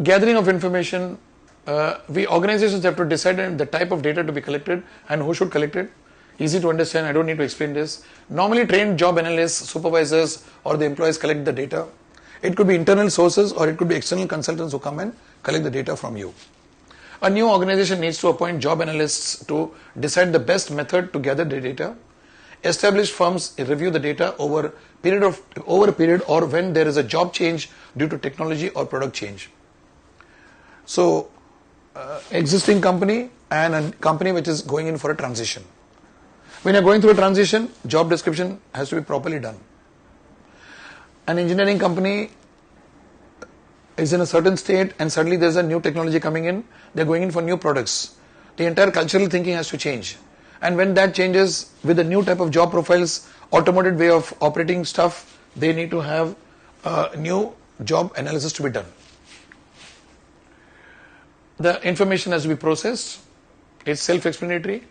gathering of information, we organizations have to decide on the type of data to be collected and who should collect it. Easy to understand, I don't need to explain this. Normally trained job analysts, supervisors or the employees collect the data. It could be internal sources or it could be external consultants who come and collect the data from you. A new organization needs to appoint job analysts to decide the best method to gather the data. Established firms review the data over a period or when there is a job change due to technology or product change. So, existing company and a company which is going in for a transition. When you are going through a transition, job description has to be properly done. An engineering company is in a certain state and suddenly there is a new technology coming in, they are going in for new products. The entire cultural thinking has to change. And when that changes with a new type of job profiles, automated way of operating stuff, they need to have a new job analysis to be done. The information has to be processed. It's self-explanatory.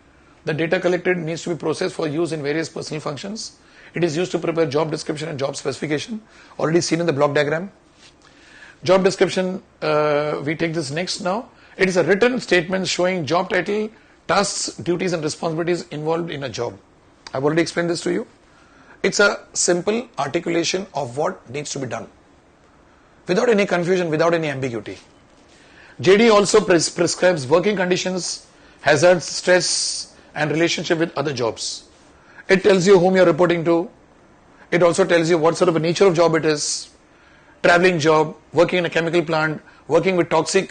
The data collected needs to be processed for use in various personal functions. It is used to prepare job description and job specification, already seen in the block diagram. Job description, we take this next now. It is a written statement showing job title, tasks, duties and responsibilities involved in a job. I've already explained this to you. It's a simple articulation of what needs to be done, without any confusion, without any ambiguity. JD also prescribes working conditions, hazards, stress and relationship with other jobs. It tells you whom you are reporting to. It also tells you what sort of a nature of job it is. Traveling job, working in a chemical plant, working with toxic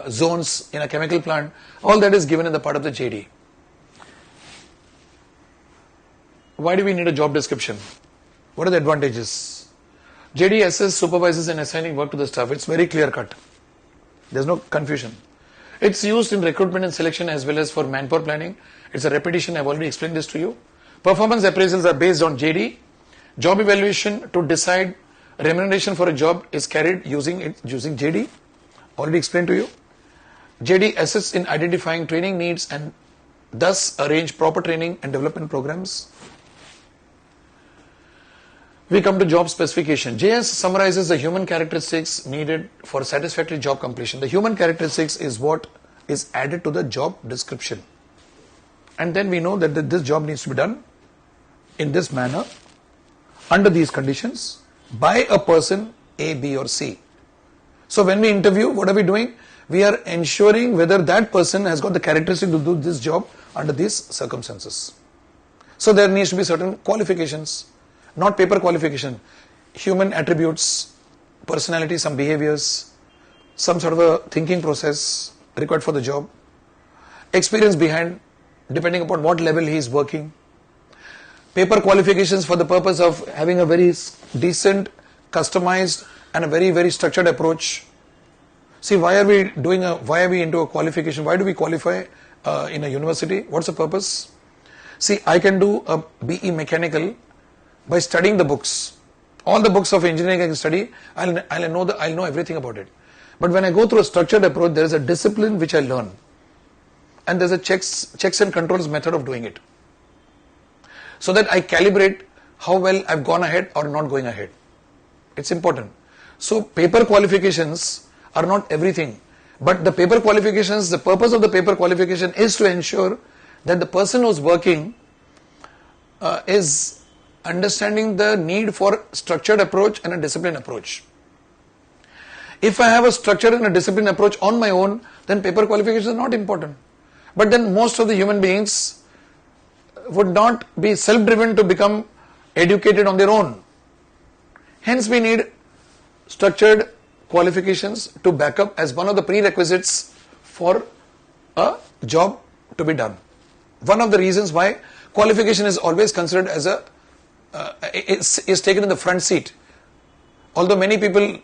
zones in a chemical plant. All that is given in the part of the JD. Why do we need a job description? What are the advantages? JD assists supervisors in assigning work to the staff. It's very clear cut. There's no confusion. It's used in recruitment and selection as well as for manpower planning. It's a repetition. I've already explained this to you. Performance appraisals are based on JD. Job evaluation to decide remuneration for a job is carried using JD. Already explained to you. JD assists in identifying training needs and thus arrange proper training and development programs. We come to job specification. JS summarizes the human characteristics needed for satisfactory job completion. The human characteristics is what is added to the job description. And then we know that this job needs to be done in this manner, under these conditions, by a person A, B or C. So when we interview, what are we doing? We are ensuring whether that person has got the characteristic to do this job under these circumstances. So there needs to be certain qualifications, not paper qualification, human attributes, personality, some behaviors, some sort of a thinking process required for the job, experience behind, depending upon what level he is working, paper qualifications for the purpose of having a very decent, customized and a very, very structured approach. See, why are we into a qualification? Why do we qualify in a university? What's the purpose? See, I can do a BE mechanical by studying the books. All the books of engineering I can study, I'll know everything about it. But when I go through a structured approach, there is a discipline which I learn. And there's a checks and controls method of doing it. So that I calibrate how well I've gone ahead or not going ahead. It's important. So paper qualifications are not everything. But the paper qualifications, the purpose of the paper qualification is to ensure that the person who's working is understanding the need for structured approach and a disciplined approach. If I have a structured and a disciplined approach on my own, then paper qualifications are not important. But then most of the human beings would not be self-driven to become educated on their own. Hence we need structured qualifications to back up as one of the prerequisites for a job to be done. One of the reasons why qualification is always considered as is taken in the front seat. Although many people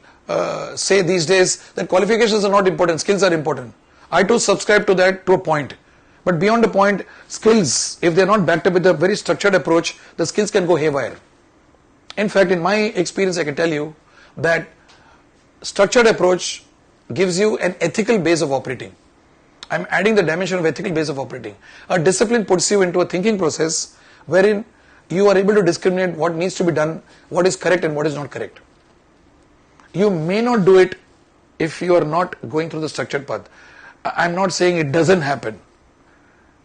say these days that qualifications are not important, skills are important. I too subscribe to that to a point. But beyond a point, skills, if they are not backed up with a very structured approach, the skills can go haywire. In fact, in my experience, I can tell you that structured approach gives you an ethical base of operating. I'm adding the dimension of ethical base of operating. A discipline puts you into a thinking process wherein you are able to discriminate what needs to be done, what is correct and what is not correct. You may not do it if you are not going through the structured path. I'm not saying it doesn't happen,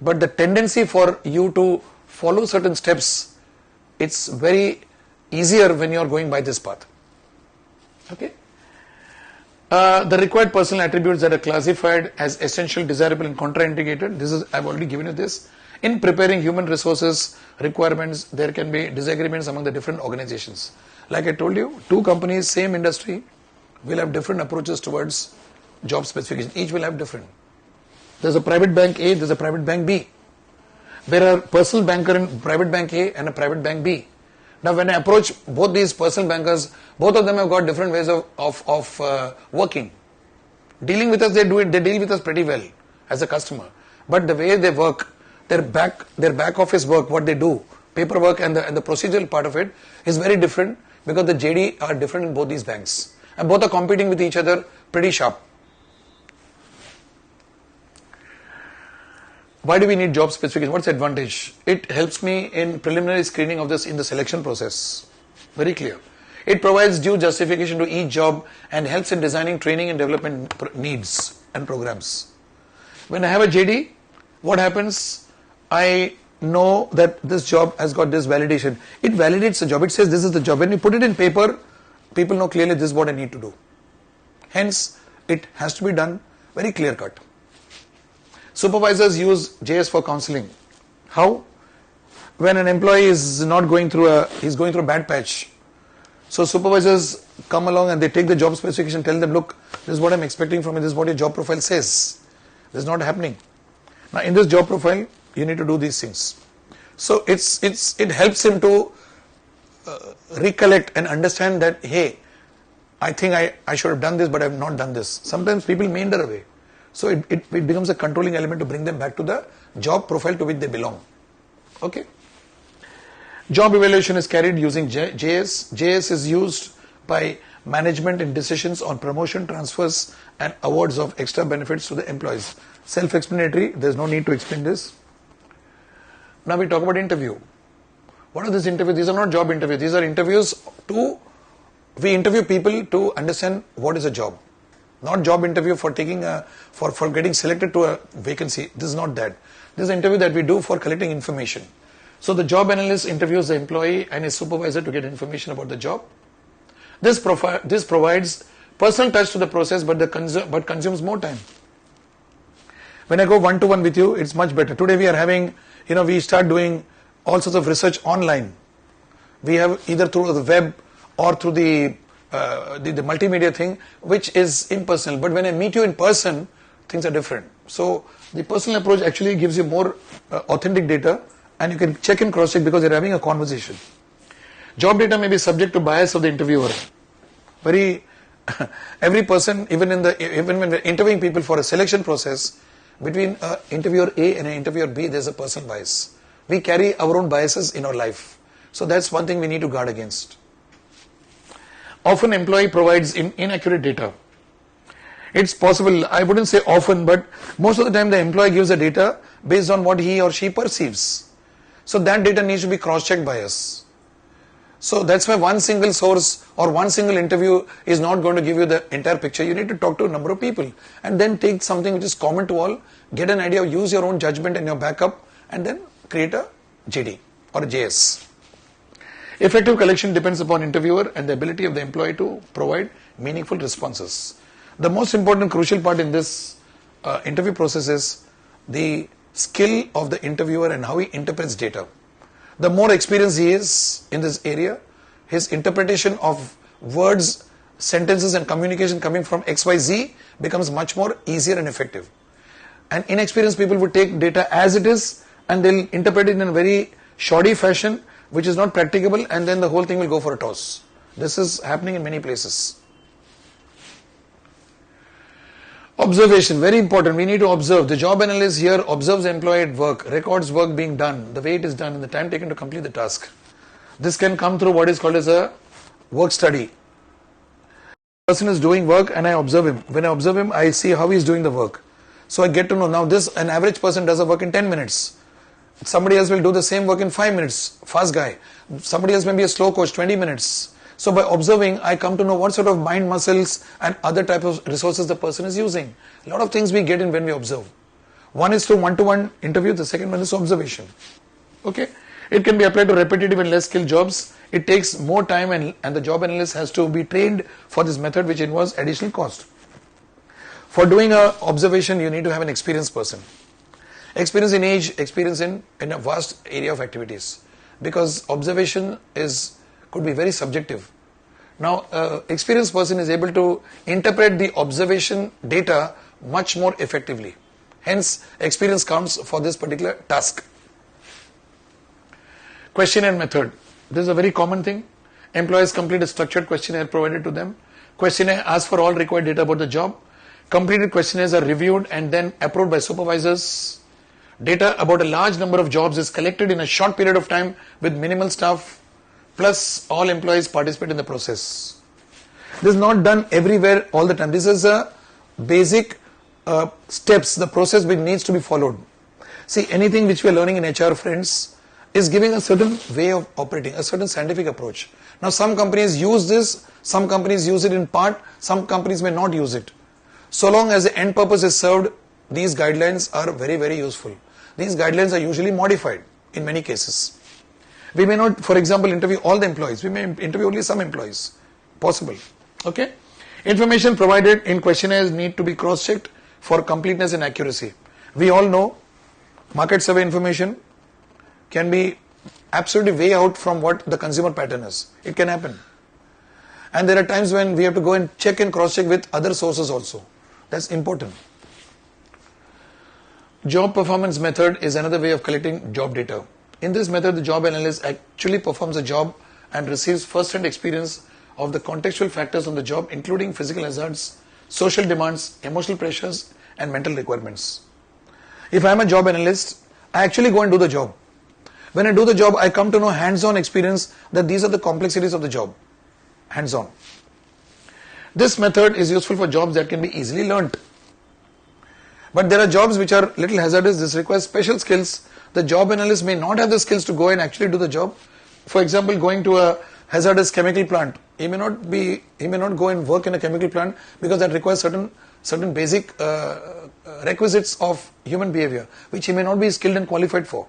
but the tendency for you to follow certain steps, it's very easier when you are going by this path. Okay. The required personal attributes that are classified as essential, desirable and contraindicated. This is, I've already given you this. In preparing human resources requirements, there can be disagreements among the different organizations. Like I told you, two companies, same industry, will have different approaches towards job specification. Each will have different. There's a private bank A, there's a private bank B. There are personal banker in private bank A and a private bank B. Now when I approach both these personal bankers, both of them have got different ways of working. Dealing with us, they deal with us pretty well as a customer. But the way they work, their back office work, what they do, paperwork and the procedural part of it is very different, because the JD are different in both these banks. And both are competing with each other pretty sharp. Why do we need job specification? What's the advantage? It helps me in preliminary screening of this in the selection process. Very clear. It provides due justification to each job and helps in designing training and development needs and programs. When I have a JD, what happens? I know that this job has got this validation. It validates the job. It says this is the job. When you put it in paper, people know clearly this is what I need to do. Hence, it has to be done very clear cut. Supervisors use JS for counseling. How? When an employee is not going through he's going through a bad patch. So supervisors come along and they take the job specification, tell them, look, this is what I'm expecting from you, this is what your job profile says. This is not happening. Now in this job profile, you need to do these things. So it helps him to recollect and understand that, hey, I think I should have done this, but I have not done this. Sometimes people meander away. So it becomes a controlling element to bring them back to the job profile to which they belong. Okay. Job evaluation is carried using JS. JS is used by management in decisions on promotion, transfers and awards of extra benefits to the employees. Self-explanatory, there's no need to explain this. Now we talk about interview. What are these interviews? These are not job interviews. These are interviews we interview people to understand what is a job. Not job interview for taking for getting selected to a vacancy. This is not that. This is an interview that we do for collecting information. So the job analyst interviews the employee and his supervisor to get information about the job. This provides personal touch to the process, but consumes more time. When I go one-to-one with you, it's much better. Today we are having, we start doing all sorts of research online. We have either through the web or through the multimedia thing, which is impersonal. But when I meet you in person, things are different. So the personal approach actually gives you more authentic data, and you can check and cross-check because you're having a conversation. Job data may be subject to bias of the interviewer. Every person, even when we're interviewing people for a selection process, between interviewer A and interviewer B, there's a personal bias. We carry our own biases in our life. So that's one thing we need to guard against. Often employee provides inaccurate data. It's possible, I wouldn't say often, but most of the time the employee gives the data based on what he or she perceives. So that data needs to be cross-checked by us. So that's why one single source or one single interview is not going to give you the entire picture. You need to talk to a number of people and then take something which is common to all, get an idea, use your own judgment and your backup, and then create a JD or a JS. Effective collection depends upon interviewer and the ability of the employee to provide meaningful responses. The most important crucial part in this interview process is the skill of the interviewer and how he interprets data. The more experienced he is in this area, his interpretation of words, sentences and communication coming from XYZ becomes much more easier and effective. And inexperienced people would take data as it is and they'll interpret it in a very shoddy fashion, which is not practicable, and then the whole thing will go for a toss. This is happening in many places. Observation, very important. We need to observe. The job analyst here observes the employee at work, records work being done, the way it is done, and the time taken to complete the task. This can come through what is called as a work study. The person is doing work and I observe him. When I observe him, I see how he is doing the work. So I get to know, now an average person does a work in 10 minutes. Somebody else will do the same work in 5 minutes, fast guy. Somebody else may be a slow coach, 20 minutes. So by observing, I come to know what sort of mind muscles and other type of resources the person is using. A lot of things we get in when we observe. One is through one-to-one interview, the second one is observation. Okay? It can be applied to repetitive and less skilled jobs. It takes more time and the job analyst has to be trained for this method, which involves additional cost. For doing a observation, you need to have an experienced person. Experience in age, experience in a vast area of activities. Because observation could be very subjective. Now, experienced person is able to interpret the observation data much more effectively. Hence, experience counts for this particular task. Questionnaire method. This is a very common thing. Employees complete a structured questionnaire provided to them. Questionnaire asks for all required data about the job. Completed questionnaires are reviewed and then approved by supervisors. Data about a large number of jobs is collected in a short period of time with minimal staff, plus all employees participate in the process. This is not done everywhere all the time. This is a basic steps, the process which needs to be followed. See, anything which we are learning in HR, friends, is giving a certain way of operating, a certain scientific approach. Now some companies use this, some companies use it in part, some companies may not use it. So long as the end purpose is served, these guidelines are very, very useful. These guidelines are usually modified in many cases. We may not, for example, interview all the employees. We may interview only some employees. Possible. Okay? Information provided in questionnaires need to be cross-checked for completeness and accuracy. We all know market survey information can be absolutely way out from what the consumer pattern is. It can happen. And there are times when we have to go and check and cross-check with other sources also. That's important. Job performance method is another way of collecting job data. In this method, the job analyst actually performs a job and receives first-hand experience of the contextual factors on the job, including physical hazards, social demands, emotional pressures, and mental requirements. If I am a job analyst, I actually go and do the job. When I do the job, I come to know hands-on experience that these are the complexities of the job. Hands-on. This method is useful for jobs that can be easily learnt. But there are jobs which are little hazardous. This requires special skills. The job analyst may not have the skills to go and actually do the job. For example, going to a hazardous chemical plant, he may not go and work in a chemical plant because that requires certain basic requisites of human behavior, which he may not be skilled and qualified for.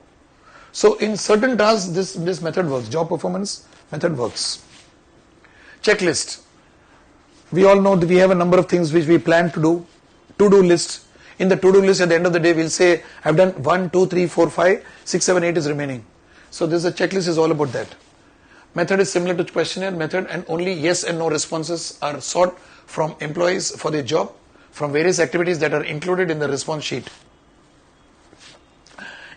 So in certain tasks, this method works. Job performance method works. Checklist. We all know that we have a number of things which we plan to do. To-do list. In the to-do list, at the end of the day, we'll say, I've done 1, 2, 3, 4, 5, 6, 7, 8 is remaining. So this checklist is all about that. Method is similar to questionnaire method, and only yes and no responses are sought from employees for their job from various activities that are included in the response sheet.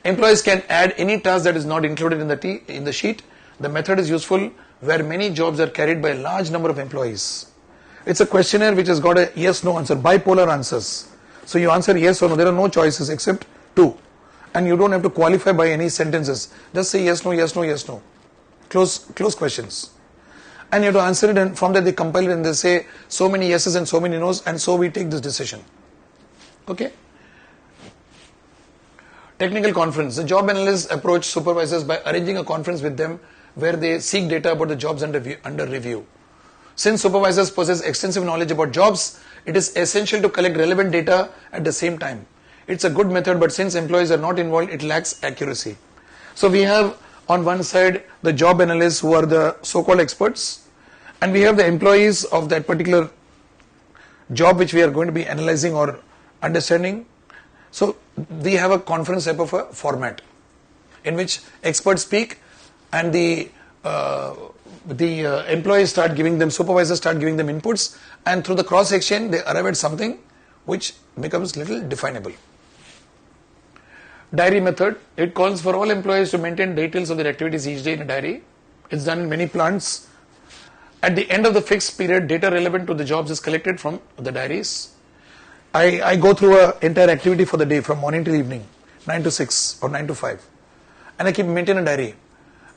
Employees can add any task that is not included in the sheet. The method is useful where many jobs are carried by a large number of employees. It's a questionnaire which has got a yes-no answer, bipolar answers. So you answer yes or no. There are no choices except two. And you don't have to qualify by any sentences. Just say yes, no, yes, no, yes, no. Close questions. And you have to answer it, and from that they compile it and they say so many yeses and so many no's, and so we take this decision. Okay? Technical conference. The job analysts approach supervisors by arranging a conference with them where they seek data about the jobs under review. Since supervisors possess extensive knowledge about jobs, it is essential to collect relevant data at the same time. It's a good method, but since employees are not involved, it lacks accuracy. So we have on one side the job analysts who are the so-called experts, and we have the employees of that particular job which we are going to be analyzing or understanding. So we have a conference type of a format in which experts speak and the employees start giving them, supervisors start giving them inputs, and through the cross exchange they arrive at something which becomes little definable. Diary method. It calls for all employees to maintain details of their activities each day in a diary. It's done in many plants. At the end of the fixed period, data relevant to the jobs is collected from the diaries. I go through an entire activity for the day from morning till evening, 9 to 6 or 9 to 5, and I maintain a diary.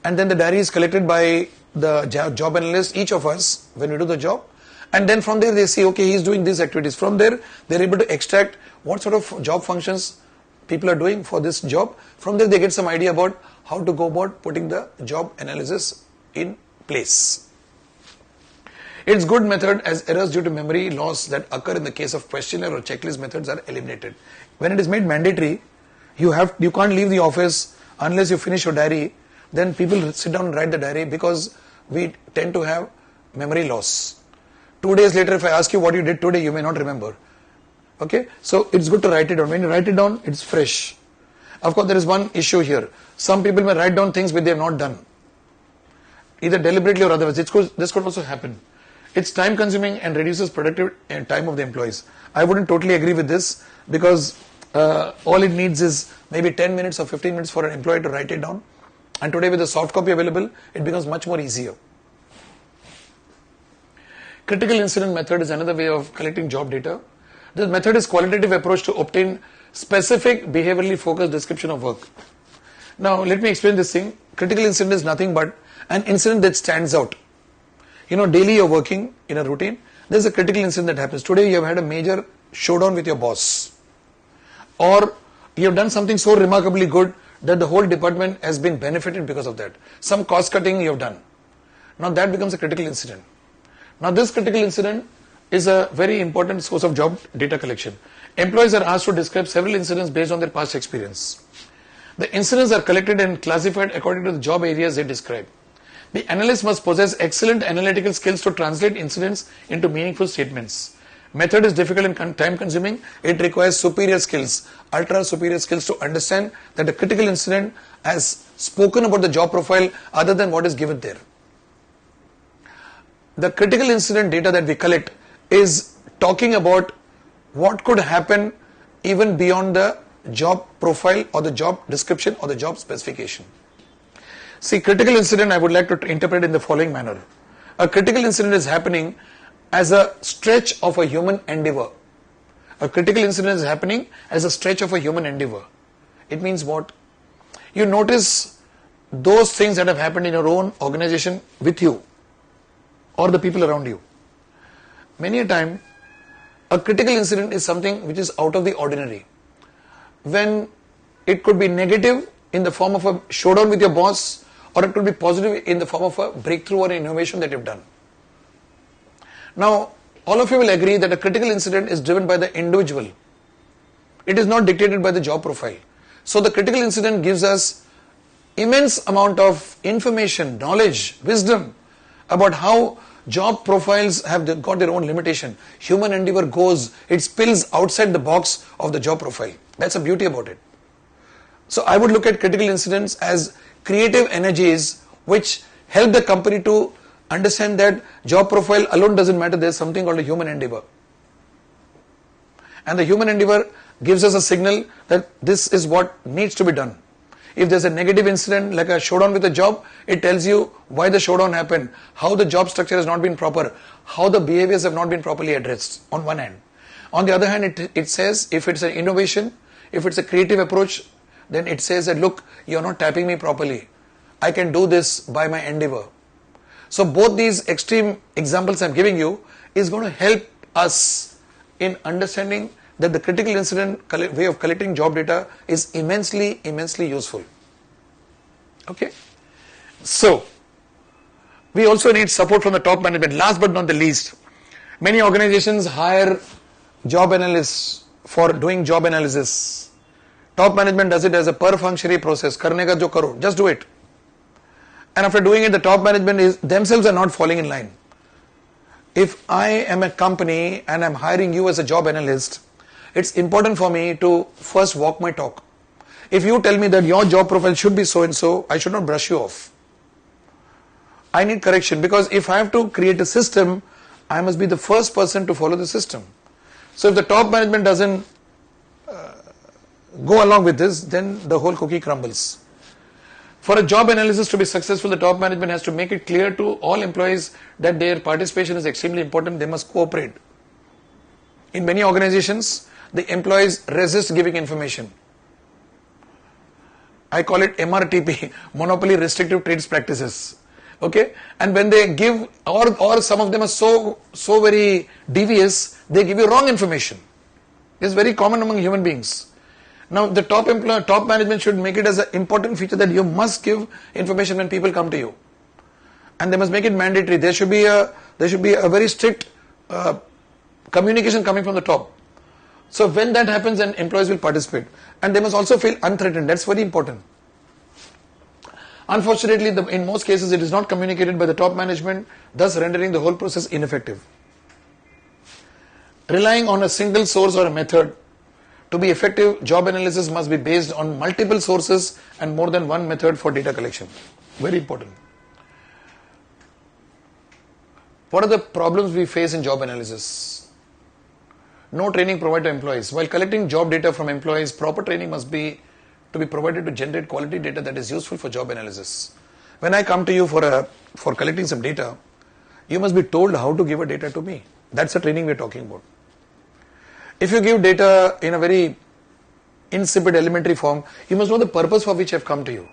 And then the diary is collected by the job analyst, each of us, when we do the job. And then from there they see, okay, he's doing these activities. From there, they're able to extract what sort of job functions people are doing for this job. From there, they get some idea about how to go about putting the job analysis in place. It's good method as errors due to memory loss that occur in the case of questionnaire or checklist methods are eliminated. When it is made mandatory, you can't leave the office unless you finish your diary. Then people sit down and write the diary because we tend to have memory loss. 2 days later, if I ask you what you did today, you may not remember. Okay, so it's good to write it down. When you write it down, it's fresh. Of course, there is one issue here. Some people may write down things which they have not done, either deliberately or otherwise. This could also happen. It's time consuming and reduces productive time of the employees. I wouldn't totally agree with this because all it needs is maybe 10 minutes or 15 minutes for an employee to write it down. And today with the soft copy available, it becomes much more easier. Critical incident method is another way of collecting job data. This method is qualitative approach to obtain specific behaviorally focused description of work. Now let me explain this thing. Critical incident is nothing but an incident that stands out. You know, daily you're working in a routine. There's a critical incident that happens. Today you have had a major showdown with your boss. Or you have done something so remarkably good that the whole department has been benefited because of that. Some cost cutting you have done. Now that becomes a critical incident. Now this critical incident is a very important source of job data collection. Employees are asked to describe several incidents based on their past experience. The incidents are collected and classified according to the job areas they describe. The analyst must possess excellent analytical skills to translate incidents into meaningful statements. Method is difficult and time consuming. It requires superior skills, ultra superior skills to understand that a critical incident has spoken about the job profile other than what is given there. The critical incident data that we collect is talking about what could happen even beyond the job profile or the job description or the job specification. See, critical incident I would like to interpret in the following manner. A critical incident is happening as a stretch of a human endeavor. A critical incident is happening as a stretch of a human endeavor. It means what? You notice those things that have happened in your own organization with you or the people around you. Many a time, a critical incident is something which is out of the ordinary. When it could be negative in the form of a showdown with your boss, or it could be positive in the form of a breakthrough or innovation that you've done. Now, all of you will agree that a critical incident is driven by the individual. It is not dictated by the job profile. So the critical incident gives us immense amount of information, knowledge, wisdom about how job profiles have got their own limitation. Human endeavor goes, it spills outside the box of the job profile. That's the beauty about it. So I would look at critical incidents as creative energies which help the company to understand that job profile alone doesn't matter. There's something called a human endeavor. And the human endeavor gives us a signal that this is what needs to be done. If there's a negative incident like a showdown with a job, it tells you why the showdown happened, how the job structure has not been proper, how the behaviors have not been properly addressed on one hand. On the other hand, it says if it's an innovation, if it's a creative approach, then it says that look, you're not tapping me properly. I can do this by my endeavor. So both these extreme examples I'm giving you is going to help us in understanding that the critical incident way of collecting job data is immensely useful. Okay. So we also need support from the top management. Last but not the least, many organizations hire job analysts for doing job analysis. Top management does it as a per functionary process. Karne ka jo karo, just do it. And after doing it, the top management themselves are not falling in line. If I am a company and I'm hiring you as a job analyst, it's important for me to first walk my talk. If you tell me that your job profile should be so and so, I should not brush you off. I need correction, because if I have to create a system, I must be the first person to follow the system. So if the top management doesn't go along with this, then the whole cookie crumbles. For a job analysis to be successful, the top management has to make it clear to all employees that their participation is extremely important. They must cooperate. In many organizations, the employees resist giving information. I call it MRTP, Monopoly Restrictive Trades Practices. Okay, and when they give, or some of them are so very devious, they give you wrong information. It's very common among human beings. Now the top management should make it as an important feature that you must give information when people come to you, and they must make it mandatory. There should be a There should be a very strict communication coming from the top. So when that happens, then employees will participate. And they must also feel unthreatened. That's very important. Unfortunately, in most cases, it is not communicated by the top management, thus rendering the whole process ineffective. Relying on a single source or a method to be effective, job analysis must be based on multiple sources and more than one method for data collection. Very important. What are the problems we face in job analysis? No training provided to employees. While collecting job data from employees, proper training must be provided to generate quality data that is useful for job analysis. When I come to you for collecting some data, you must be told how to give a data to me. That's the training we're talking about. If you give data in a very insipid elementary form, you must know the purpose for which I've come to you.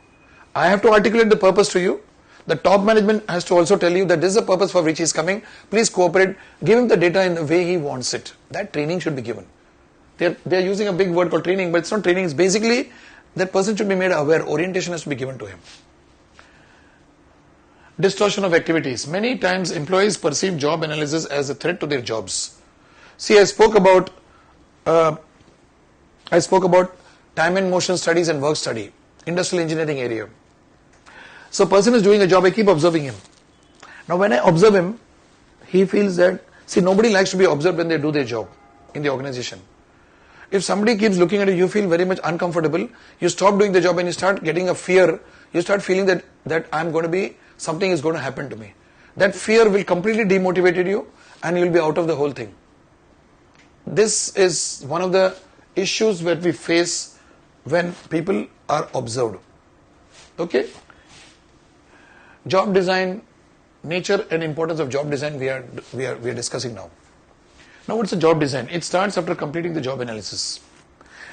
I have to articulate the purpose to you. The top management has to also tell you that this is the purpose for which he is coming. Please cooperate. Give him the data in the way he wants it. That training should be given. They're using a big word called training, but it's not training. It's basically that person should be made aware. Orientation has to be given to him. Distortion of activities. Many times employees perceive job analysis as a threat to their jobs. See, I spoke about time and motion studies and work study, industrial engineering area. So person is doing a job, I keep observing him. Now when I observe him, he feels that, see, nobody likes to be observed when they do their job in the organization. If somebody keeps looking at you, you feel very much uncomfortable, you stop doing the job and you start getting a fear, you start feeling that something is going to happen to me. That fear will completely demotivate you and you will be out of the whole thing. This is one of the issues that we face when people are observed. Okay? Job design, nature and importance of job design we are discussing now. Now what's a job design? It starts after completing the job analysis.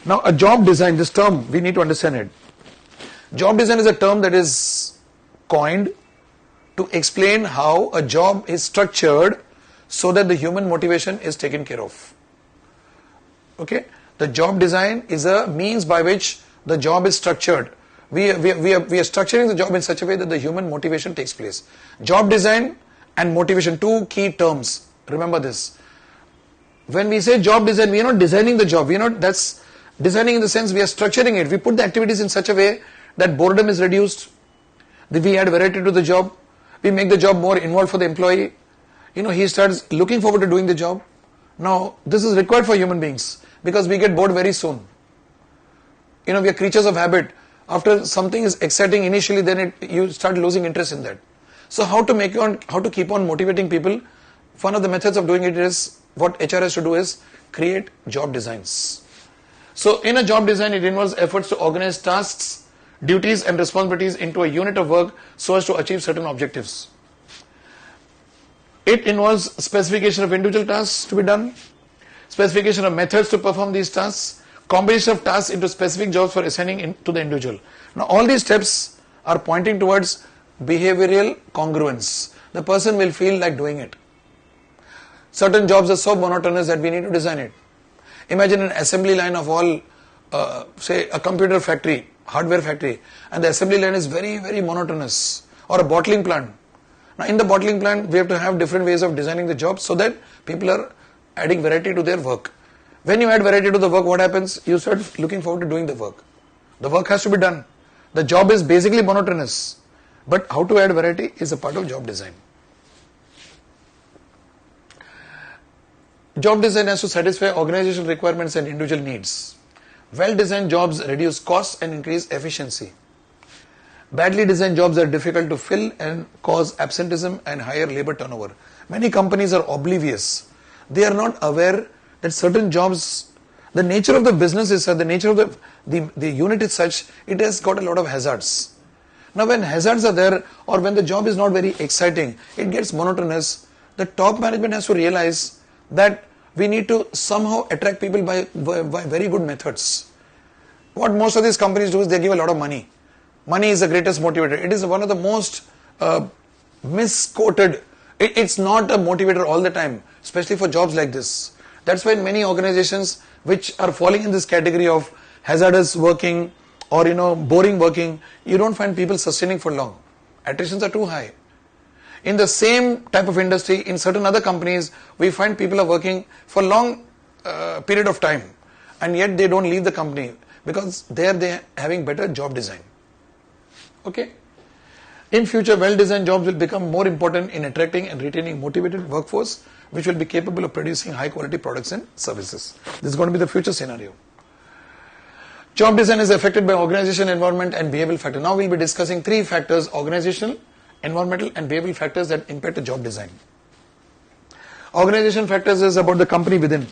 Now a job design, this term, we need to understand it. Job design is a term that is coined to explain how a job is structured so that the human motivation is taken care of. Okay? The job design is a means by which the job is structured. We are structuring the job in such a way that the human motivation takes place. Job design and motivation, two key terms. Remember this. When we say job design, we are not designing the job. That's designing in the sense we are structuring it. We put the activities in such a way that boredom is reduced. We add variety to the job. We make the job more involved for the employee. He starts looking forward to doing the job. Now, this is required for human beings because we get bored very soon. We are creatures of habit. After something is exciting initially, then you start losing interest in that. So how to keep on motivating people? One of the methods of doing it is, what HR has to do is create job designs. So in a job design, it involves efforts to organize tasks, duties and responsibilities into a unit of work so as to achieve certain objectives. It involves specification of individual tasks to be done, specification of methods to perform these tasks, combination of tasks into specific jobs for assigning to the individual. Now all these steps are pointing towards behavioral congruence. The person will feel like doing it. Certain jobs are so monotonous that we need to design it. Imagine an assembly line of all, say a computer factory, hardware factory, and the assembly line is very, very monotonous, or a bottling plant. Now in the bottling plant, we have to have different ways of designing the job so that people are adding variety to their work. When you add variety to the work, what happens? You start looking forward to doing the work. The work has to be done. The job is basically monotonous, but how to add variety is a part of job design. Job design has to satisfy organizational requirements and individual needs. Well-designed jobs reduce costs and increase efficiency. Badly designed jobs are difficult to fill and cause absenteeism and higher labor turnover. Many companies are oblivious. They are not aware that certain jobs, the nature of the business is such, the nature of the unit is such, it has got a lot of hazards. Now when hazards are there, or when the job is not very exciting, it gets monotonous, the top management has to realize that we need to somehow attract people by very good methods. What most of these companies do is they give a lot of money. Money is the greatest motivator. It is one of the most misquoted. It's not a motivator all the time, especially for jobs like this. That's why many organizations which are falling in this category of hazardous working or boring working, you don't find people sustaining for long. Attritions are too high. In the same type of industry, in certain other companies, we find people are working for long period of time, and yet they don't leave the company because there they are having better job design. Okay. In future, well-designed jobs will become more important in attracting and retaining motivated workforce, which will be capable of producing high-quality products and services. This is going to be the future scenario. Job design is affected by organization, environment, and behavioral factors. Now we'll be discussing three factors: organizational, environmental, and behavioral factors that impact the job design. Organization factors is about the company within.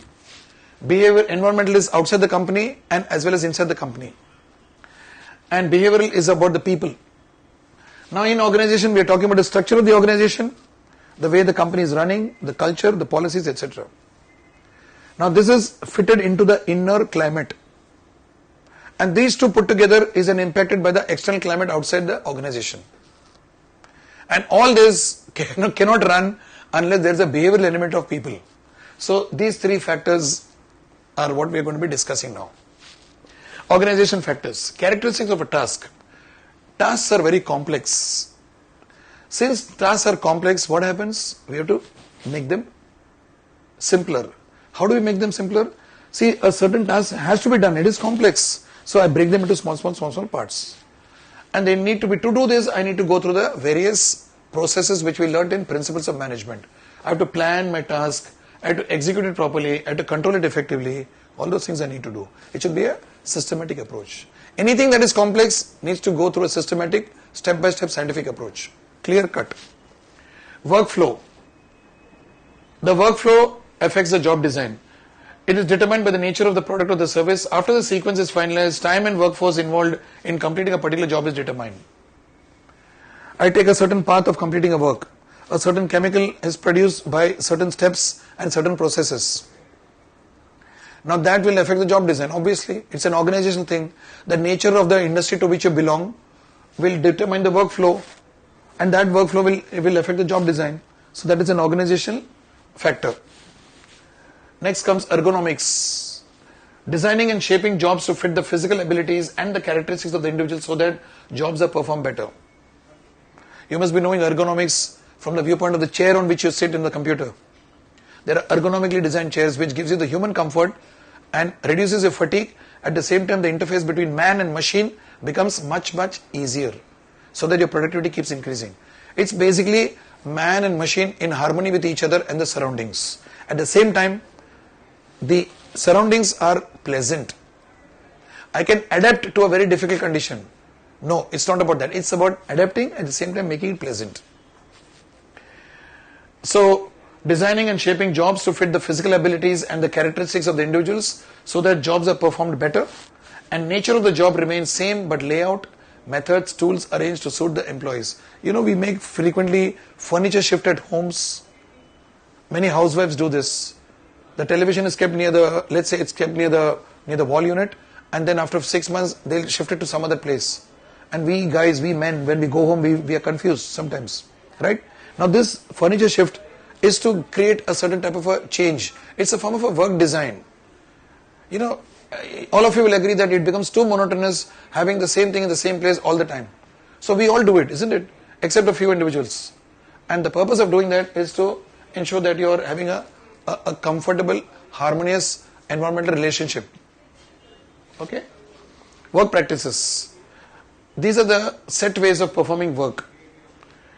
Behavior, environmental is outside the company and as well as inside the company. And behavioral is about the people. Now in organization, we are talking about the structure of the organization, the way the company is running, the culture, the policies, etc. Now this is fitted into the inner climate. And these two put together is impacted by the external climate outside the organization. And all this cannot run unless there is a behavioral element of people. So these three factors are what we are going to be discussing now. Organization factors. Characteristics of a task. Tasks are very complex. Since tasks are complex, what happens? We have to make them simpler. How do we make them simpler? See, a certain task has to be done. It is complex. So I break them into small parts. And they need to be, to do this, I need to go through the various processes which we learned in principles of management. I have to plan my task, I have to execute it properly, I have to control it effectively. All those things I need to do. It should be a systematic approach. Anything that is complex needs to go through a systematic, step-by-step scientific approach. Clear cut. Workflow. The workflow affects the job design. It is determined by the nature of the product or the service. After the sequence is finalized, time and workforce involved in completing a particular job is determined. I take a certain path of completing a work. A certain chemical is produced by certain steps and certain processes. Now that will affect the job design. Obviously, it's an organizational thing. The nature of the industry to which you belong will determine the workflow, and that workflow will affect the job design. So that is an organizational factor. Next comes ergonomics. Designing and shaping jobs to fit the physical abilities and the characteristics of the individual so that jobs are performed better. You must be knowing ergonomics from the viewpoint of the chair on which you sit in the computer. There are ergonomically designed chairs which gives you the human comfort and reduces your fatigue. At the same time, the interface between man and machine becomes much easier so that your productivity keeps increasing. It's basically man and machine in harmony with each other and the surroundings. At the same time, the surroundings are pleasant. I can adapt to a very difficult condition. No, it's not about that. It's about adapting at the same time making it pleasant. So, designing and shaping jobs to fit the physical abilities and the characteristics of the individuals so that jobs are performed better, and nature of the job remains same but layout, methods, tools arranged to suit the employees. You know, we make frequently furniture shift at homes. Many housewives do this. The television is kept near the, let's say it's kept near the wall unit, and then after 6 months they'll shift it to some other place. And we guys, we men, when we go home, we are confused sometimes, right? Now this furniture shift is to create a certain type of a change. It's a form of a work design. You know, all of you will agree that it becomes too monotonous having the same thing in the same place all the time. So we all do it, isn't it? Except a few individuals. And the purpose of doing that is to ensure that you are having a comfortable, harmonious environmental relationship. Okay? Work practices. These are the set ways of performing work.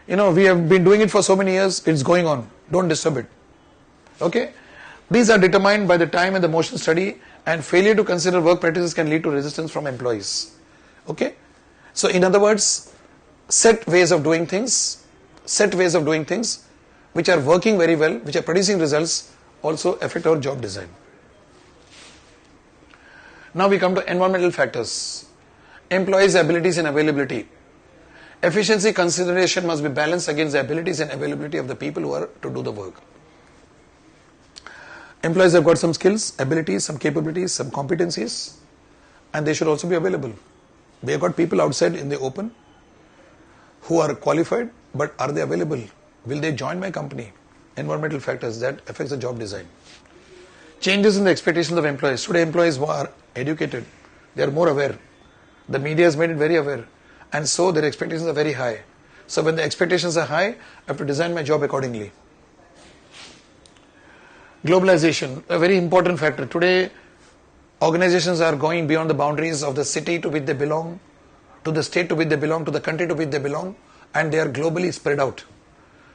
You know, we have been doing it for so many years, it's going on. Don't disturb it. Okay? These are determined by the time and the motion study, and failure to consider work practices can lead to resistance from employees. Okay? So in other words, set ways of doing things which are working very well, which are producing results, also affect our job design. Now we come to environmental factors. Employees' abilities and availability. Efficiency consideration must be balanced against the abilities and availability of the people who are to do the work. Employees have got some skills, abilities, some capabilities, some competencies, and they should also be available. We have got people outside in the open who are qualified, but are they available? Will they join my company? Environmental factors that affects the job design. Changes in the expectations of employees. Today employees who are educated, they are more aware. The media has made it very aware, and so their expectations are very high. So when the expectations are high, I have to design my job accordingly. Globalization, a very important factor. Today, organizations are going beyond the boundaries of the city to which they belong, to the state to which they belong, to the country to which they belong, and they are globally spread out.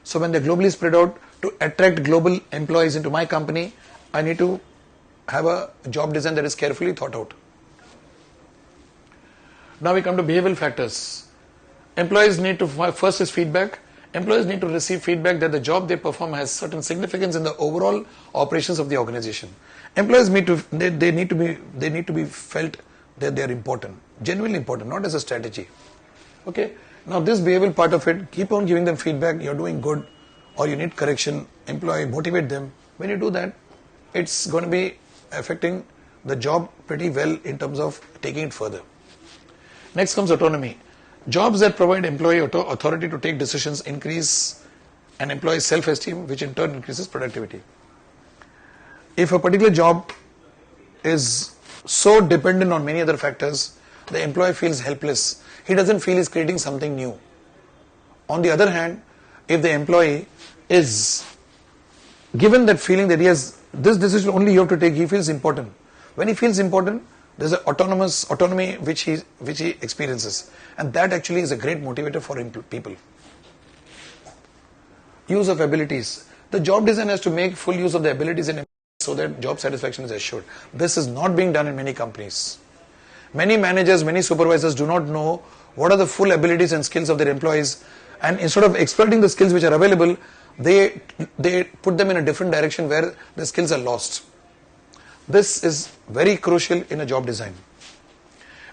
So when they're globally spread out, to attract global employees into my company, I need to have a job design that is carefully thought out. Now we come to behavioral factors. Employees need to, first is feedback. Employees need to receive feedback that the job they perform has certain significance in the overall operations of the organization. Employees need to be felt that they are important, genuinely important, not as a strategy. Okay. Now this behavioral part of it, keep on giving them feedback. You're doing good, or you need correction. Employee, motivate them. When you do that, it's going to be affecting the job pretty well in terms of taking it further. Next comes autonomy. Jobs that provide employee authority to take decisions increase an employee's self-esteem, which in turn increases productivity. If a particular job is so dependent on many other factors, the employee feels helpless. He doesn't feel he's creating something new. On the other hand, if the employee is given that feeling that he has this decision only you have to take, he feels important. When he feels important, there's an autonomy which he experiences, and that actually is a great motivator for people. Use of abilities. The job design has to make full use of the abilities in so that job satisfaction is assured. This is not being done in many companies. Many managers, many supervisors do not know what are the full abilities and skills of their employees, and instead of exploiting the skills which are available, they put them in a different direction where the skills are lost. This is very crucial in a job design.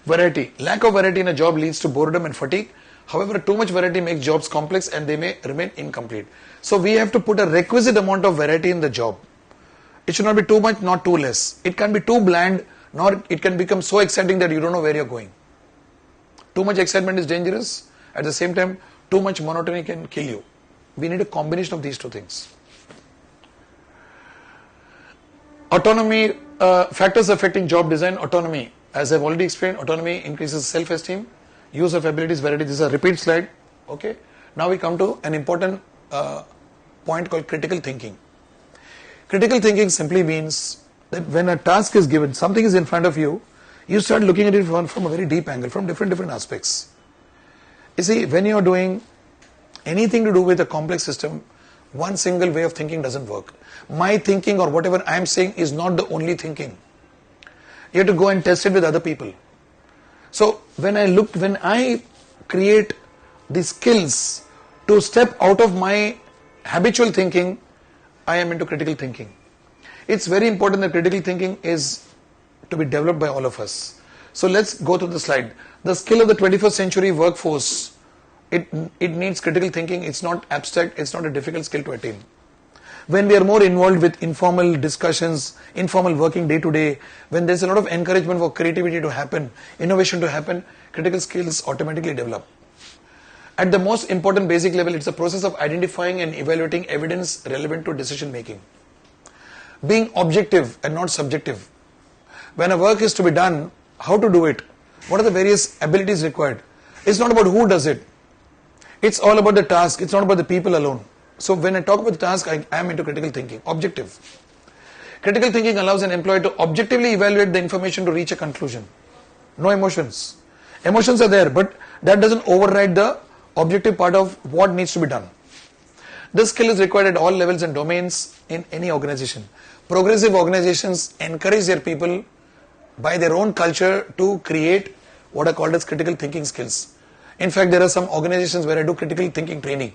Variety. Lack of variety in a job leads to boredom and fatigue. However, too much variety makes jobs complex and they may remain incomplete. So we have to put a requisite amount of variety in the job. It should not be too much, not too less. It can be too bland, nor it can become so exciting that you don't know where you're going. Too much excitement is dangerous. At the same time, too much monotony can kill you. We need a combination of these two things. Autonomy, factors affecting job design. Autonomy, as I've already explained, autonomy increases self-esteem, use of abilities, variety. This is a repeat slide. Okay. Now we come to an important point called critical thinking. Critical thinking simply means that when a task is given, something is in front of you, you start looking at it from a very deep angle, from different aspects. You see, when you are doing anything to do with a complex system, one single way of thinking doesn't work. My thinking or whatever I am saying is not the only thinking. You have to go and test it with other people. So when I create the skills to step out of my habitual thinking, I am into critical thinking. It's very important that critical thinking is to be developed by all of us. So let's go to the slide. The skill of the 21st century workforce, it needs critical thinking. It's not abstract, it's not a difficult skill to attain. When we are more involved with informal discussions, informal working day to day, when there's a lot of encouragement for creativity to happen, innovation to happen, critical skills automatically develop. At the most important basic level, it's a process of identifying and evaluating evidence relevant to decision making. Being objective and not subjective. When a work is to be done, how to do it? What are the various abilities required? It's not about who does it. It's all about the task. It's not about the people alone. So when I talk about the task, I am into critical thinking, objective. Critical thinking allows an employee to objectively evaluate the information to reach a conclusion. No emotions. Emotions are there, but that doesn't override the objective part of what needs to be done. This skill is required at all levels and domains in any organization. Progressive organizations encourage their people by their own culture to create what are called as critical thinking skills. In fact, there are some organizations where I do critical thinking training.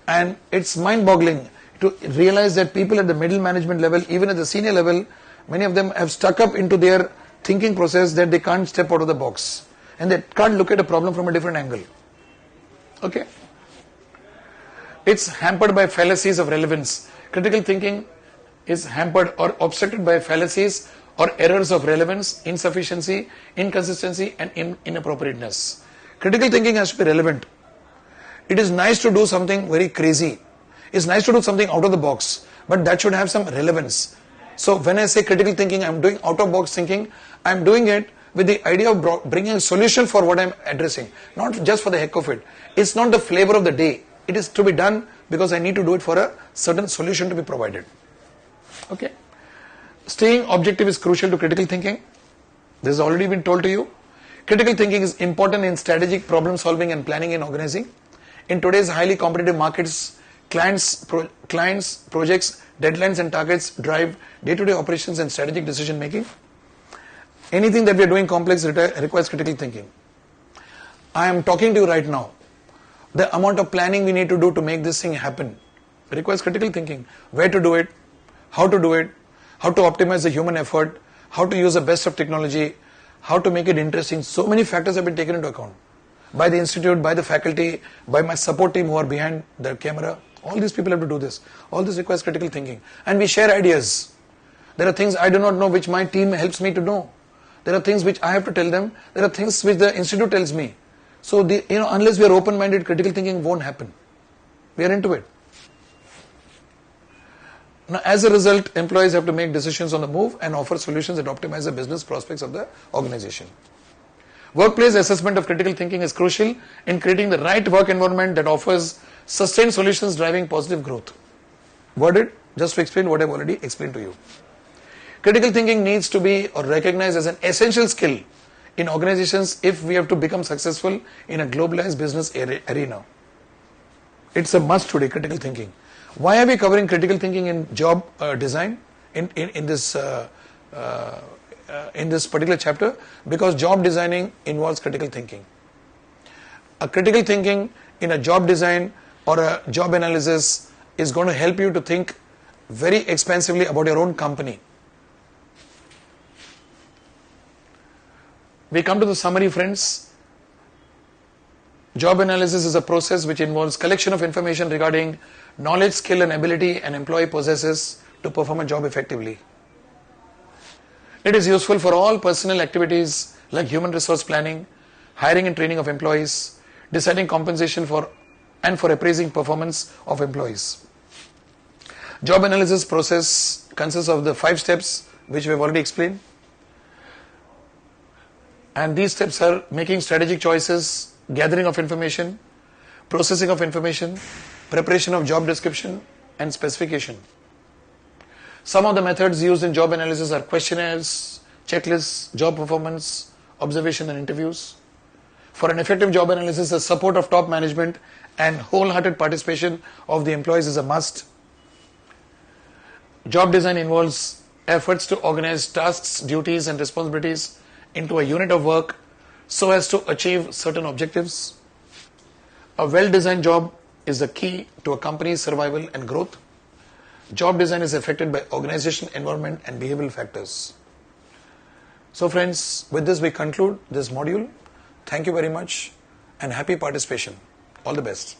And it's mind-boggling to realize that people at the middle management level, even at the senior level, many of them have stuck up into their thinking process that they can't step out of the box. And they can't look at a problem from a different angle. Okay? It's hampered by fallacies of relevance. Critical thinking is hampered or obstructed by fallacies or errors of relevance, insufficiency, inconsistency, and inappropriateness. Critical thinking has to be relevant. It is nice to do something very crazy. It's nice to do something out of the box, but that should have some relevance. So when I say critical thinking, I'm doing out of box thinking. I'm doing it with the idea of bringing a solution for what I'm addressing, not just for the heck of it. It's not the flavor of the day. It is to be done because I need to do it for a certain solution to be provided. Okay. Staying objective is crucial to critical thinking. This has already been told to you. Critical thinking is important in strategic problem solving and planning and organizing. In today's highly competitive markets, clients, projects, deadlines and targets drive day-to-day operations and strategic decision making. Anything that we are doing complex requires critical thinking. I am talking to you right now. The amount of planning we need to do to make this thing happen requires critical thinking. Where to do it, how to do it, how to optimize the human effort, how to use the best of technology, how to make it interesting. So many factors have been taken into account by the institute, by the faculty, by my support team who are behind the camera. All these people have to do this. All this requires critical thinking. And we share ideas. There are things I do not know which my team helps me to know. There are things which I have to tell them. There are things which the institute tells me. So, unless we are open-minded, critical thinking won't happen. We are into it. Now, as a result, employees have to make decisions on the move and offer solutions that optimize the business prospects of the organization. Workplace assessment of critical thinking is crucial in creating the right work environment that offers sustained solutions driving positive growth. Worded, just to explain what I've already explained to you. Critical thinking needs to be recognized as an essential skill in organizations if we have to become successful in a globalized business arena. It's a must today, critical thinking. Why are we covering critical thinking in job design in this particular chapter? Because job designing involves critical thinking. A critical thinking in a job design or a job analysis is going to help you to think very expansively about your own company. We come to the summary, friends. Job analysis is a process which involves collection of information regarding knowledge, skill and ability an employee possesses to perform a job effectively. It is useful for all personnel activities like human resource planning, hiring and training of employees, deciding compensation for appraising performance of employees. Job analysis process consists of the 5 steps which we have already explained. And these steps are making strategic choices, gathering of information, processing of information, preparation of job description and specification. Some of the methods used in job analysis are questionnaires, checklists, job performance, observation and interviews. For an effective job analysis, the support of top management and wholehearted participation of the employees is a must. Job design involves efforts to organize tasks, duties and responsibilities into a unit of work so as to achieve certain objectives. A well-designed job is the key to a company's survival and growth. Job design is affected by organization, environment and behavioral factors. So friends, with this we conclude this module. Thank you very much and happy participation. All the best.